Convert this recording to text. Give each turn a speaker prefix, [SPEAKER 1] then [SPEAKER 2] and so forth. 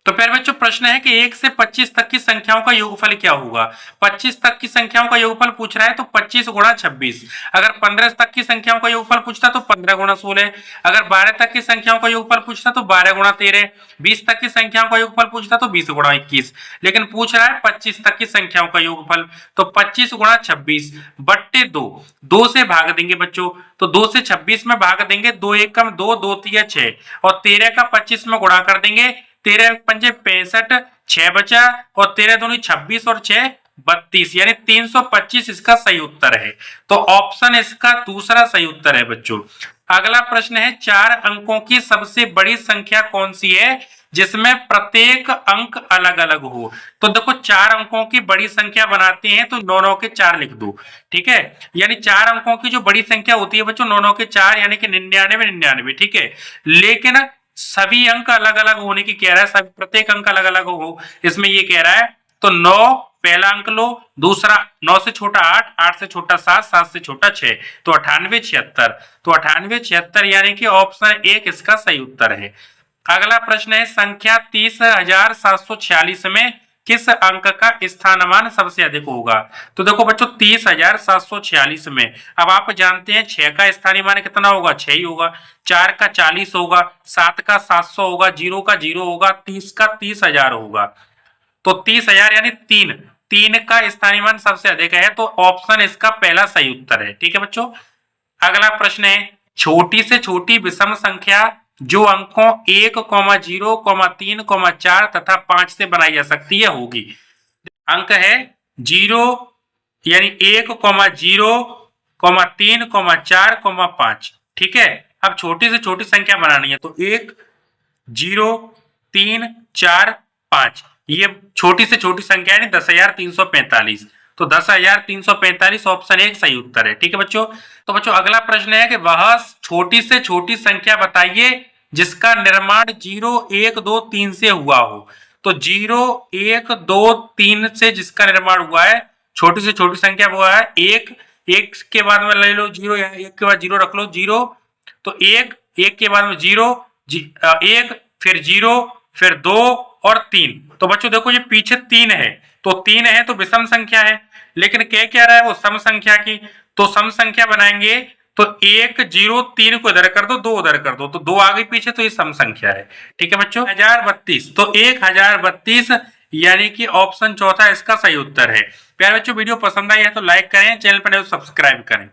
[SPEAKER 1] तो प्यारे बच्चों प्रश्न है कि 1 से 25 तक की संख्याओं का योगफल क्या होगा। 25 तक की संख्याओं का योगफल पूछ रहा है तो 25 गुणा 26। अगर 15 तक की संख्याओं का योगफल पूछता तो 15 गुणा 16। अगर 12 तक की संख्याओं का योगफल पूछता तो 12 गुणा 13। 20 तक की संख्याओं का योगफल पूछता तो 20 गुणा 21। लेकिन पूछ रहा है 25 तक की संख्याओं का योगफल, तो 25 गुणा 26 बट्टे 2। 2 से भाग देंगे बच्चों, तो 2 से 26 में भाग देंगे, 2 एकम 2, 2 तिया 6 और 13 का 25 में गुणा कर देंगे, 13 पंजे 65, 6 बचा और 13 दूनी 26 और 6 32, यानी 325 इसका सही उत्तर है। तो ऑप्शन इसका दूसरा सही उत्तर है बच्चों। अगला प्रश्न है 4 अंकों की सबसे बड़ी संख्या कौन सी है जिसमें प्रत्येक अंक अलग अलग हो। तो देखो 4 अंकों की बड़ी संख्या बनाते हैं तो 9 9 के 4 लिख दो, ठीक है। यानी 4 अंकों की जो बड़ी संख्या होती है बच्चों 9 9 के 4 यानी कि 99 99, ठीक है। लेकिन सभी अंक अलग अलग होने की कह रहा है, सभी प्रत्येक अंक अलग अलग हो, इसमें ये कह रहा है। तो 9 पहला अंक लो, दूसरा 9 से छोटा 8, 8 से छोटा 7, 7 से छोटा 6, तो 98 76। तो 98 76 यानी कि ऑप्शन 1 इसका सही उत्तर है। अगला प्रश्न है संख्या 30,746 में किस अंक का स्थानमान सबसे अधिक होगा। तो देखो बच्चों 30,746 में अब आप जानते हैं 6 का स्थानीय मान कितना होगा, 6 ही होगा। 4 का 40 होगा, 7 का 700 होगा, 0 का 0 होगा, 30 का 30,000 होगा। तो 30,000 यानी 3 का स्थानीय मान सबसे अधिक है, तो ऑप्शन इसका पहला सही उत्तर है, ठीक है बच्चों। अगला प्रश्न है छोटी से छोटी विषम संख्या जो अंकों 1, 0, 3, 4 तथा 5 से बनाई जा सकती है होगी। अंक है 0 यानी 1, 0, 3, 4, 5, ठीक है। अब छोटी से छोटी संख्या बनानी है तो 1, 0, 3, 4, 5, ये छोटी से छोटी संख्या है 10,345। तो 10,345 ऑप्शन 1 सही उत्तर है, ठीक है बच्चों। तो बच्चों अगला प्रश्न है कि वह छोटी से छोटी संख्या बताइए जिसका निर्माण 0, 1, 2, 3 से हुआ हो। तो 0, 1, 2, 3 से जिसका निर्माण हुआ है, छोटी से छोटी संख्या वो है 1, 1 के बाद में ले लो 0, 1 के बाद 0 रख लो 0, तो 1, 1 के बाद में 0, 1 फिर 0 फिर 2 और 3। तो बच्चों देखो ये पीछे 3 है, तो 3 है तो विषम संख्या है, लेकिन कह क्या रहा है वो सम संख्या की। तो सम संख्या बनाएंगे तो 1, 0, 3 को इधर कर दो, 2 उधर कर दो, तो 2 आगे पीछे, तो ये सम संख्या है, ठीक है बच्चों। 1032, तो 1032 यानी कि ऑप्शन चौथा इसका सही उत्तर है। प्यारे बच्चों वीडियो पसंद आई है तो लाइक करें, चैनल पर सब्सक्राइब करें।